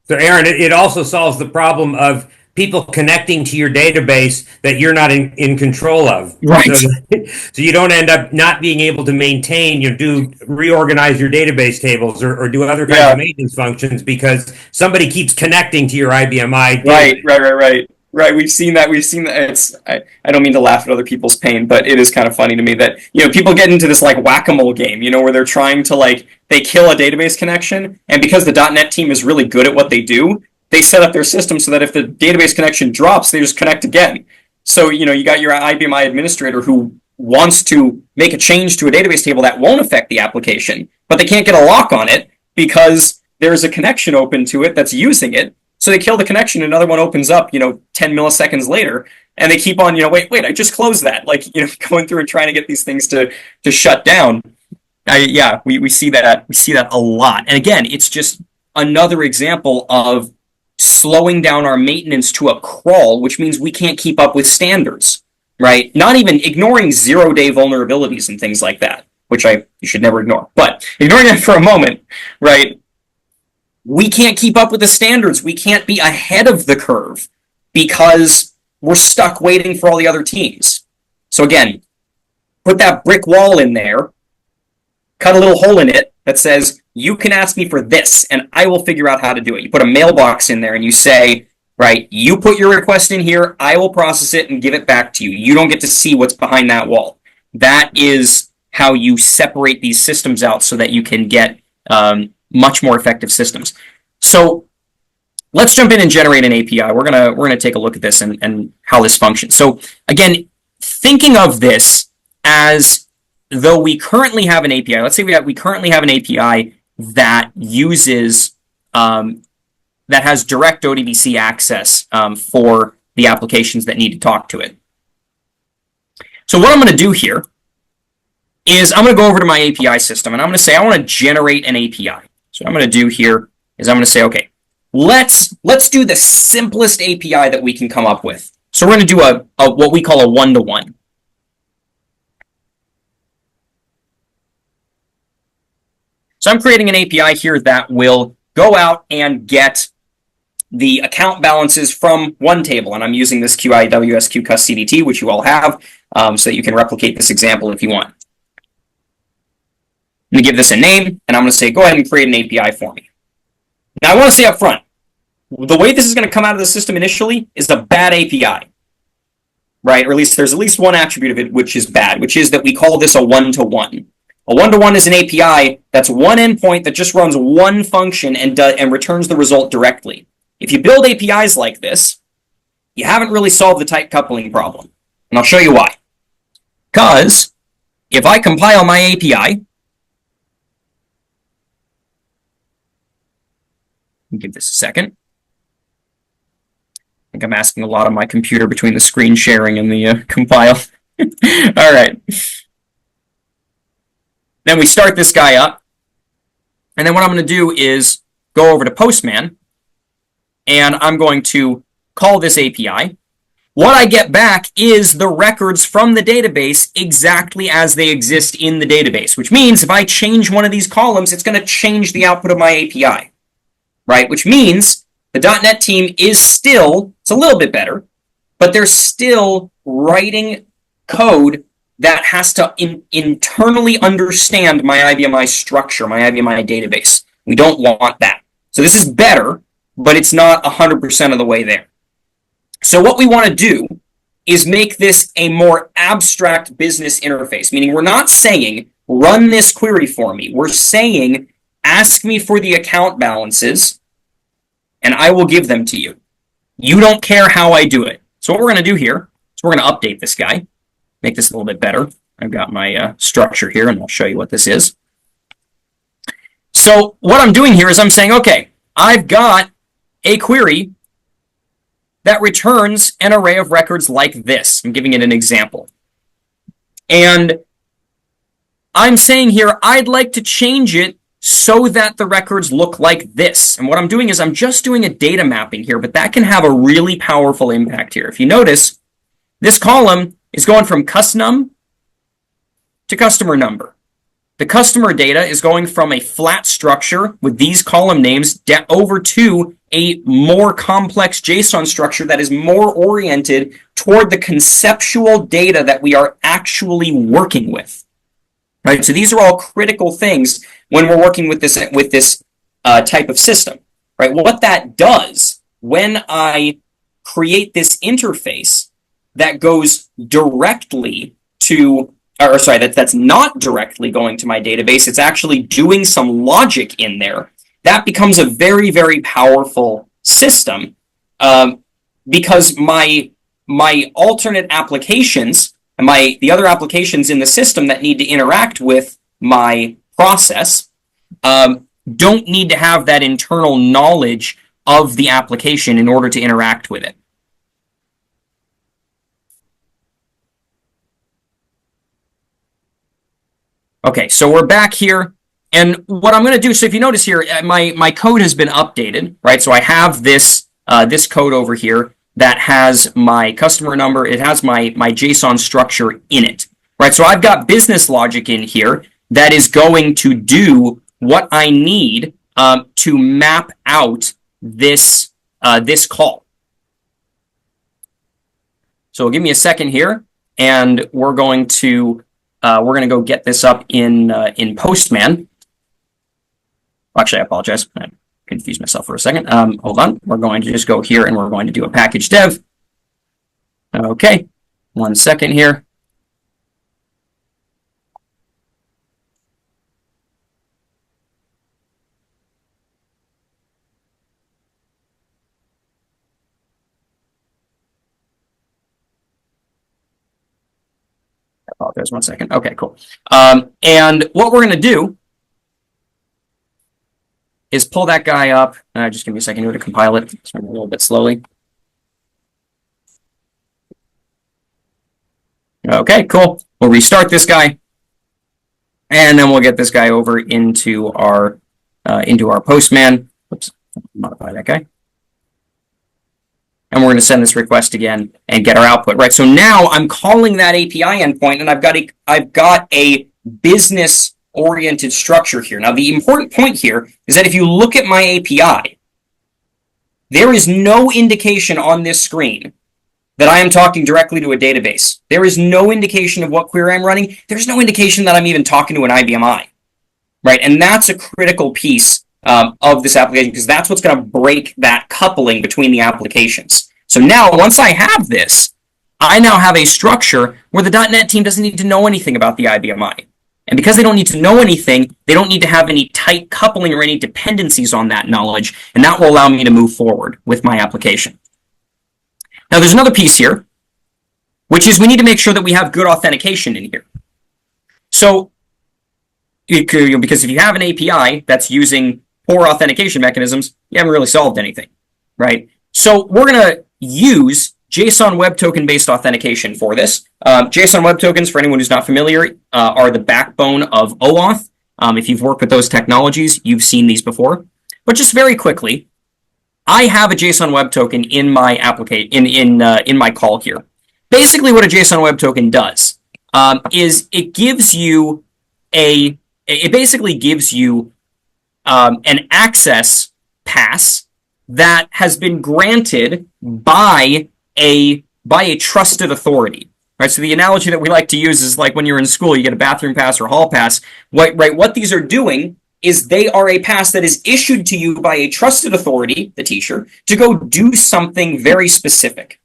So Aaron, it also solves the problem of people connecting to your database that you're not in control of. Right. So you don't end up not being able to maintain, reorganize your database tables or do other kinds of maintenance functions because somebody keeps connecting to your IBMI database. Right. We've seen that. I don't mean to laugh at other people's pain, but it is kind of funny to me that, people get into this like whack-a-mole game, where they're trying to they kill a database connection. And because the .NET team is really good at what they do, they set up their system so that if the database connection drops, they just connect again. So, you got your IBMI administrator who wants to make a change to a database table that won't affect the application, but they can't get a lock on it because there's a connection open to it that's using it. So they kill the connection, another one opens up, 10 milliseconds later, and they keep on, wait, I just closed that. Going through and trying to get these things to shut down. Yeah, we see that a lot. And again, it's just another example of slowing down our maintenance to a crawl, which means we can't keep up with standards, right? Not even ignoring 0-day vulnerabilities and things like that, which you should never ignore. But ignoring that for a moment, right? We can't keep up with the standards. We can't be ahead of the curve because we're stuck waiting for all the other teams. So again, put that brick wall in there, cut a little hole in it that says, you can ask me for this, and I will figure out how to do it. You put a mailbox in there and you say, right, you put your request in here, I will process it and give it back to you. You don't get to see what's behind that wall. That is how you separate these systems out so that you can get much more effective systems. So let's jump in and generate an API. We're gonna take a look at this and how this functions. So again, thinking of this as though we currently have an API. Let's say we currently have an API that uses that has direct ODBC access for the applications that need to talk to it. So what I'm going to do here is I'm going to go over to my API system and I'm going to say I want to generate an API. So what I'm going to do here is I'm going to say, okay, let's do the simplest API that we can come up with. So we're going to do a what we call a one-to-one. So I'm creating an API here that will go out and get the account balances from one table. And I'm using this QIWS QCUS CDT, which you all have, so that you can replicate this example if you want. I'm going to give this a name, and I'm going to say, go ahead and create an API for me. Now, I want to say up front, the way this is going to come out of the system initially is a bad API, right? Or at least there's at least one attribute of it which is bad, which is that we call this a one-to-one. A one-to-one is an API that's one endpoint that just runs one function and returns the result directly. If you build APIs like this, you haven't really solved the tight coupling problem. And I'll show you why. Because if I compile my API, give this a second. I think I'm asking a lot of my computer between the screen sharing and the compile. All right. Then we start this guy up. And then what I'm going to do is go over to Postman. And I'm going to call this API. What I get back is the records from the database exactly as they exist in the database, which means if I change one of these columns, it's going to change the output of my API, right? Which means the .NET team is still, it's a little bit better, but they're still writing code that has to internally understand my IBMI structure, my IBMI database. We don't want that. So this is better, but it's not 100% of the way there. So what we want to do is make this a more abstract business interface, meaning we're not saying, run this query for me. We're saying, ask me for the account balances, and I will give them to you. You don't care how I do it. So what we're going to do here is we're going to update this guy, make this a little bit better. I've got my structure here, and I'll show you what this is. So what I'm doing here is I'm saying, okay, I've got a query that returns an array of records like this. I'm giving it an example. And I'm saying here, I'd like to change it so that the records look like this. And what I'm doing is I'm just doing a data mapping here, but that can have a really powerful impact here. If you notice, this column is going from cusnum to customer number. The customer data is going from a flat structure with these column names over to a more complex JSON structure that is more oriented toward the conceptual data that we are actually working with. Right? So these are all critical things when we're working with this type of system. Right? What that does when I create this interface that goes directly to, or sorry, that's not directly going to my database, it's actually doing some logic in there. That becomes a very, very powerful system because my alternate applications and the other applications in the system that need to interact with my process don't need to have that internal knowledge of the application in order to interact with it. Okay, so we're back here. And what I'm going to do, so if you notice here, my code has been updated, right? So I have this this code over here that has my customer number. It has my JSON structure in it, right? So I've got business logic in here that is going to do what I need to map out this this call. So give me a second here, and we're going to go get this up in Postman. Actually, I apologize. I confused myself for a second. Hold on. We're going to just go here and we're going to do a package dev. Okay. 1 second here. I apologize. 1 second. Okay, cool. And what we're going to do is pull that guy up. Just give me a second here to compile it. It's running a little bit slowly. Okay, cool. We'll restart this guy, and then we'll get this guy over into our Postman. Oops, modify that guy. And we're going to send this request again and get our output, right? So now I'm calling that API endpoint, and I've got a business-oriented structure here. Now, the important point here is that if you look at my API, there is no indication on this screen that I am talking directly to a database. There is no indication of what query I'm running. There's no indication that I'm even talking to an IBMI, right? And that's a critical piece of this application, because that's what's going to break that coupling between the applications. So now, once I have this, I now have a structure where the .NET team doesn't need to know anything about the IBMI. And because they don't need to know anything, they don't need to have any tight coupling or any dependencies on that knowledge, and that will allow me to move forward with my application. Now, there's another piece here, which is we need to make sure that we have good authentication in here. So, because if you have an API that's using poor authentication mechanisms, you haven't really solved anything, right? So we're going to use JSON Web Token-based authentication for this. JSON Web Tokens, for anyone who's not familiar, are the backbone of OAuth. If you've worked with those technologies, you've seen these before. But just very quickly, I have a JSON Web Token in my application in my call here. Basically, what a JSON Web Token does is it gives you basically gives you an access pass that has been granted by a trusted authority. Right? So the analogy that we like to use is like when you're in school, you get a bathroom pass or hall pass. Right? What these are doing is they are a pass that is issued to you by a trusted authority, the teacher, to go do something very specific.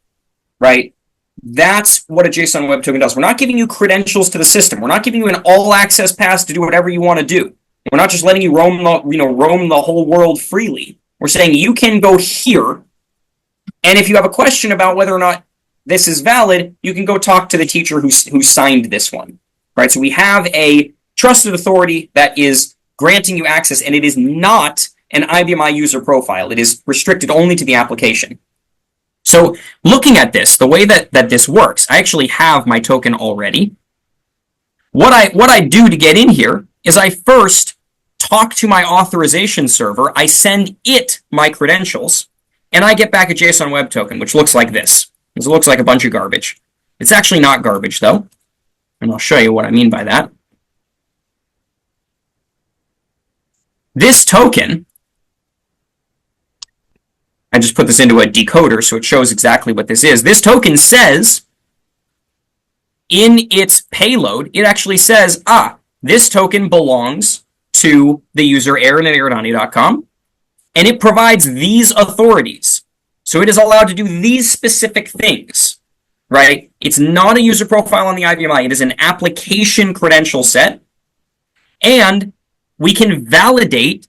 Right? That's what a JSON Web Token does. We're not giving you credentials to the system. We're not giving you an all-access pass to do whatever you want to do. We're not just letting you roam the whole world freely. We're saying you can go here, and if you have a question about whether or not this is valid, you can go talk to the teacher who signed this one. Right? So we have a trusted authority that is granting you access, and it is not an IBMI user profile. It is restricted only to the application. So looking at this, the way that this works, I actually have my token already. What I do to get in here is I first talk to my authorization server, I send it my credentials, and I get back a JSON Web Token, which looks like this. It looks like a bunch of garbage. It's actually not garbage, though, and I'll show you what I mean by that. This token, I just put this into a decoder so it shows exactly what this is. This token says, in its payload, it actually says, this token belongs to the user Aaron at aaronani.com, and it provides these authorities. So it is allowed to do these specific things, right? It's not a user profile on the IBMI. It is an application credential set, and we can validate.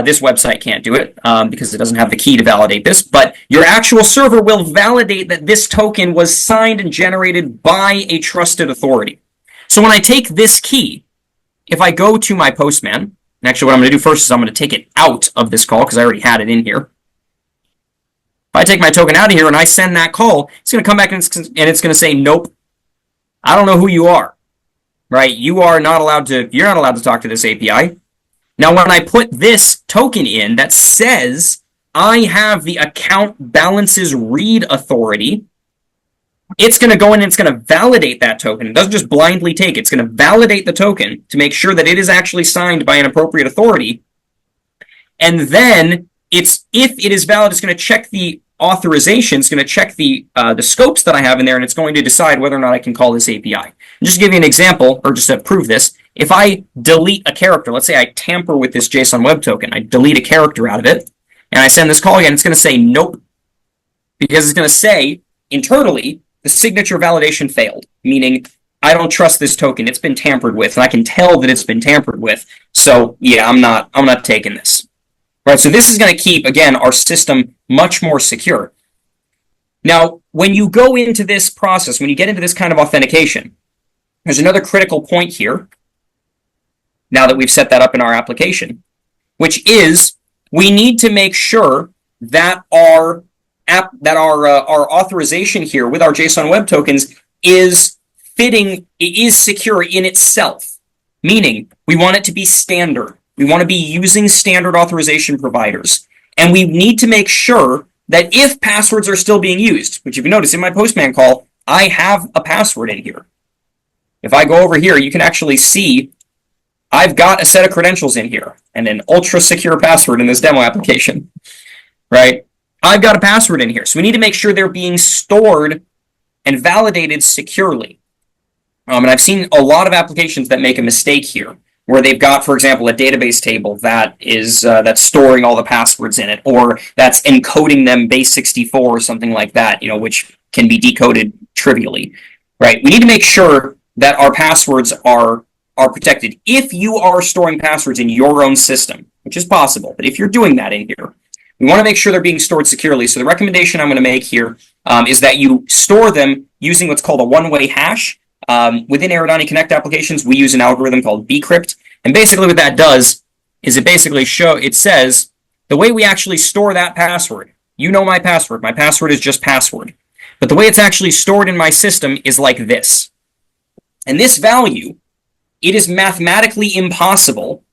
This website can't do it because it doesn't have the key to validate this, but your actual server will validate that this token was signed and generated by a trusted authority. So when I take this key, if I go to my Postman, and actually what I'm going to do first is I'm going to take it out of this call because I already had it in here. If I take my token out of here and I send that call, it's going to come back and it's going to say, nope, I don't know who you are. right? You're not allowed to talk to this API. Now, when I put this token in that says I have the account balances read authority, it's going to go in and it's going to validate that token. It doesn't just blindly take it. It's going to validate the token to make sure that it is actually signed by an appropriate authority. And then if it is valid, it's going to check the authorization. It's going to check the scopes that I have in there, and it's going to decide whether or not I can call this API. And just to give you an example, or just to prove this, if I delete a character, let's say I tamper with this JSON web token, I delete a character out of it, and I send this call again, it's going to say nope, because it's going to say internally the signature validation failed, meaning I don't trust this token. It's been tampered with, and I can tell that it's been tampered with. So yeah, I'm not taking this. Right, so this is going to keep, again, our system much more secure. Now, when you go into this process, when you get into this kind of authentication, there's another critical point here, now that we've set that up in our application, which is we need to make sure that our authorization here with our JSON web tokens is secure in itself, meaning we want it to be standard. We want to be using standard authorization providers. And we need to make sure that if passwords are still being used, which if you notice in my Postman call, I have a password in here. If I go over here, you can actually see I've got a set of credentials in here and an ultra secure password in this demo application, right? I've got a password in here. So we need to make sure they're being stored and validated securely. And I've seen a lot of applications that make a mistake here, where they've got, for example, a database table that is that's storing all the passwords in it, or that's encoding them base 64 or something like that, which can be decoded trivially, right? We need to make sure that our passwords are protected. If you are storing passwords in your own system, which is possible, but if you're doing that in here, we want to make sure they're being stored securely. So the recommendation I'm going to make here is that you store them using what's called a one-way hash. Within Eridani Connect applications, we use an algorithm called BCrypt. And basically what that does is it says the way we actually store that password, my password. My password is just password. But the way it's actually stored in my system is like this. And this value, it is mathematically impossible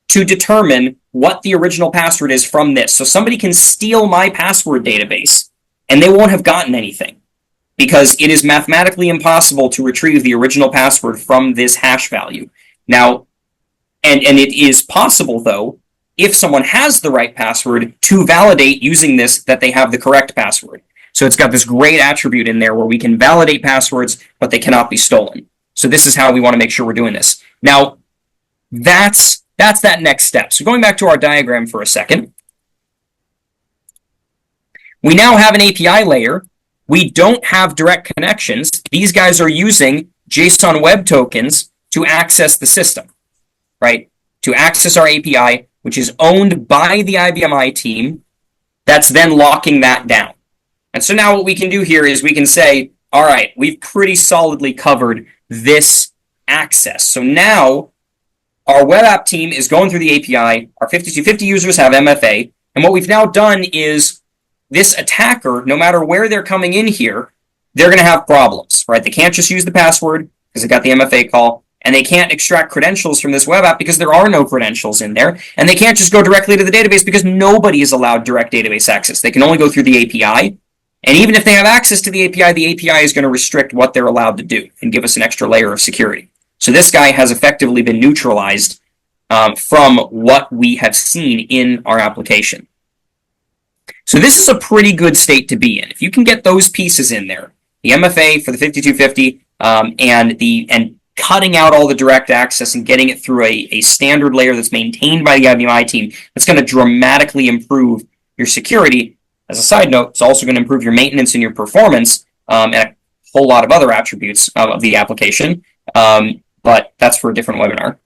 to determine what the original password is from this. So somebody can steal my password database and they won't have gotten anything, because it is mathematically impossible to retrieve the original password from this hash value. Now, and it is possible, though, if someone has the right password, to validate using this that they have the correct password. So it's got this great attribute in there where we can validate passwords, but they cannot be stolen. So this is how we want to make sure we're doing this. Now, that's that next step. So going back to our diagram for a second, we now have an API layer. We don't have direct connections. These guys are using JSON web tokens to access the system, right? To access our API, which is owned by the IBM team, that's then locking that down. And so now what we can do here is we can say, all right, we've pretty solidly covered this access. So now our web app team is going through the API. Our 5250 users have MFA. And what we've now done is this attacker, no matter where they're coming in here, they're going to have problems, right? They can't just use the password because they got the MFA call, and they can't extract credentials from this web app because there are no credentials in there, and they can't just go directly to the database because nobody is allowed direct database access. They can only go through the API, and even if they have access to the API is going to restrict what they're allowed to do and give us an extra layer of security. So this guy has effectively been neutralized from what we have seen in our application. So this is a pretty good state to be in. If you can get those pieces in there, the MFA for the 5250 and cutting out all the direct access and getting it through a standard layer that's maintained by the IBM team, that's going to dramatically improve your security. As a side note, it's also going to improve your maintenance and your performance and a whole lot of other attributes of the application. But that's for a different webinar.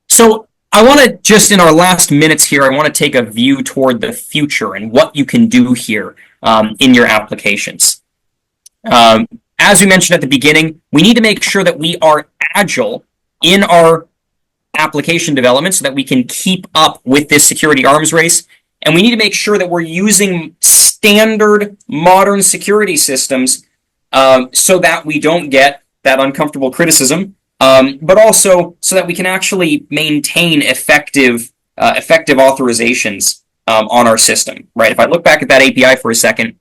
So I want to just, in our last minutes here, I want to take a view toward the future and what you can do here in your applications. As we mentioned at the beginning, we need to make sure that we are agile in our application development so that we can keep up with this security arms race. And we need to make sure that we're using standard modern security systems so that we don't get that uncomfortable criticism, but also so that we can actually maintain effective authorizations on our system, right? If I look back at that API for a second,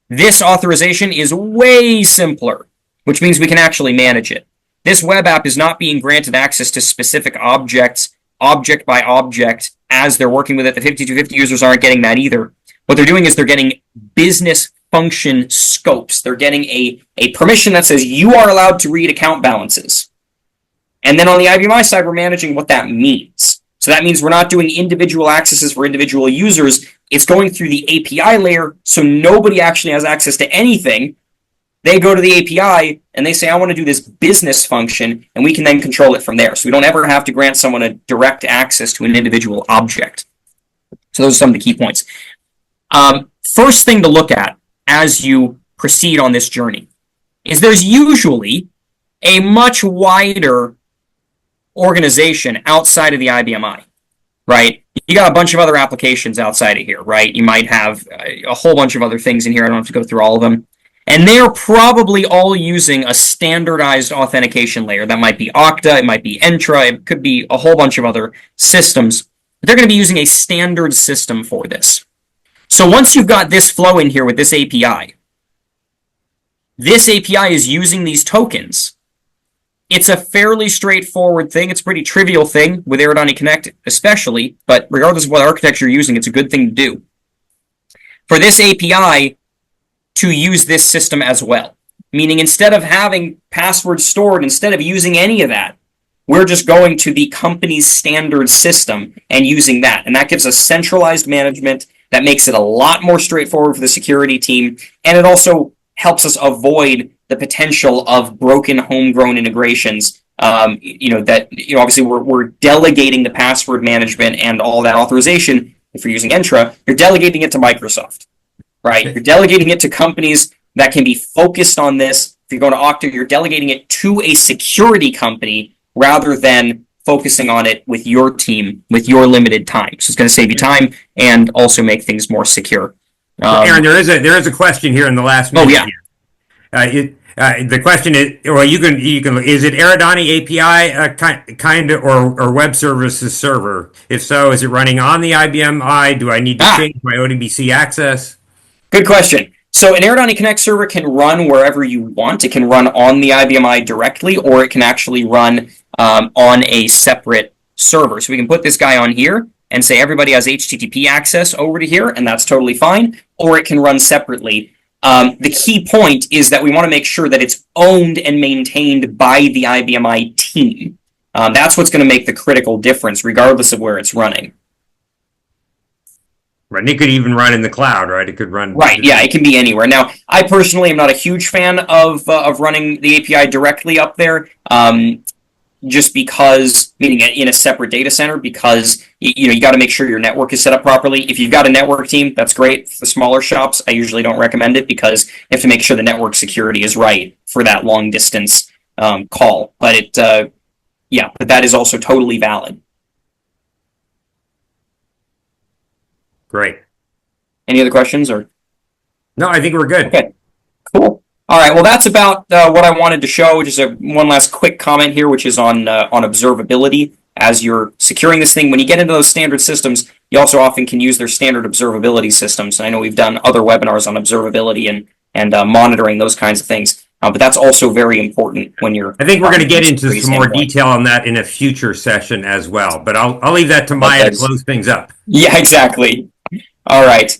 this authorization is way simpler, which means we can actually manage it. This web app is not being granted access to specific objects, object by object, as they're working with it. The 5250 users aren't getting that either. What they're doing is they're getting business function scopes. They're getting a permission that says you are allowed to read account balances. And then on the IBMI side, we're managing what that means. So that means we're not doing individual accesses for individual users. It's going through the API layer, so nobody actually has access to anything. They go to the API and they say, I want to do this business function, and we can then control it from there. So we don't ever have to grant someone a direct access to an individual object. So those are some of the key points. First thing to look at as you proceed on this journey is there's usually a much wider organization outside of the IBMI, right? You got a bunch of other applications outside of here, right? You might have a whole bunch of other things in here. I don't have to go through all of them. And they're probably all using a standardized authentication layer. That might be Okta, it might be Entra, it could be a whole bunch of other systems. But they're going to be using a standard system for this. So once you've got this flow in here with this API is using these tokens. It's a fairly straightforward thing. It's a pretty trivial thing with Eridani Connect especially, but regardless of what architecture you're using, it's a good thing to do. For this API to use this system as well, meaning instead of having passwords stored, instead of using any of that, we're just going to the company's standard system and using that. And that gives us centralized management. That makes it a lot more straightforward for the security team. And it also helps us avoid the potential of broken homegrown integrations. Obviously we're delegating the password management and all that authorization. If you're using Entra, you're delegating it to Microsoft, right? You're delegating it to companies that can be focused on this. If you're going to Okta, you're delegating it to a security company rather than focusing on it with your team, with your limited time. So it's going to save you time and also make things more secure. Aaron, there is a question here in the last minute. Oh yeah. The question is, well, you can. Is it Eridani API kind of or web services server? If so, is it running on the IBMI? Do I need to change my ODBC access? Good question. So an Eridani Connect server can run wherever you want. It can run on the IBMI directly, or it can actually run on a separate server. So we can put this guy on here and say everybody has HTTP access over to here, and that's totally fine. Or it can run separately. The key point is that we want to make sure that it's owned and maintained by the IBMI team. That's what's going to make the critical difference, regardless of where it's running. Right, and it could even run in the cloud, right? It could run. Right, yeah, it can be anywhere. Now, I personally am not a huge fan of running the API directly up there, just because, meaning in a separate data center, because you got to make sure your network is set up properly. If you've got a network team, that's great. For the smaller shops, I usually don't recommend it because you have to make sure the network security is right for that long distance call. But but that is also totally valid. Great. Any other questions or? No, I think we're good. Okay, cool. All right, well, that's about what I wanted to show. Just one last quick comment here, which is on observability. As you're securing this thing, when you get into those standard systems, you also often can use their standard observability systems. And I know we've done other webinars on observability and monitoring those kinds of things. But that's also very important when you're. I think we're going to get into some more detail on that in a future session as well. But I'll leave that to Maya to close things up. Yeah, exactly. All right.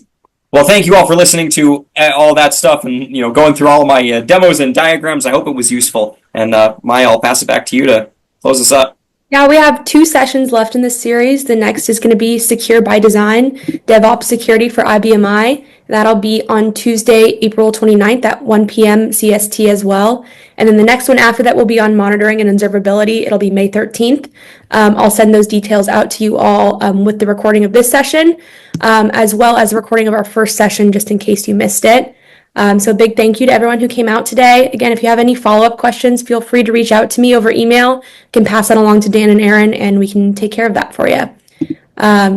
Well, thank you all for listening to all that stuff and going through all of my demos and diagrams. I hope it was useful. And Maya, I'll pass it back to you to close us up. Yeah, we have 2 sessions left in this series. The next is going to be Secure by Design, DevOps Security for IBMI. That'll be on Tuesday, April 29th at 1 p.m. CST as well. And then the next one after that will be on Monitoring and Observability. It'll be May 13th. I'll send those details out to you all with the recording of this session, as well as a recording of our first session, just in case you missed it. So a big thank you to everyone who came out today. Again, if you have any follow-up questions, feel free to reach out to me over email. You can pass that along to Dan and Aaron, and we can take care of that for you.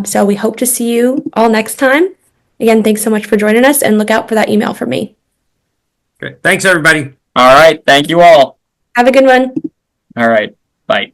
So we hope to see you all next time. Again, thanks so much for joining us, and look out for that email from me. Great. Thanks, everybody. All right. Thank you all. Have a good one. All right. Bye.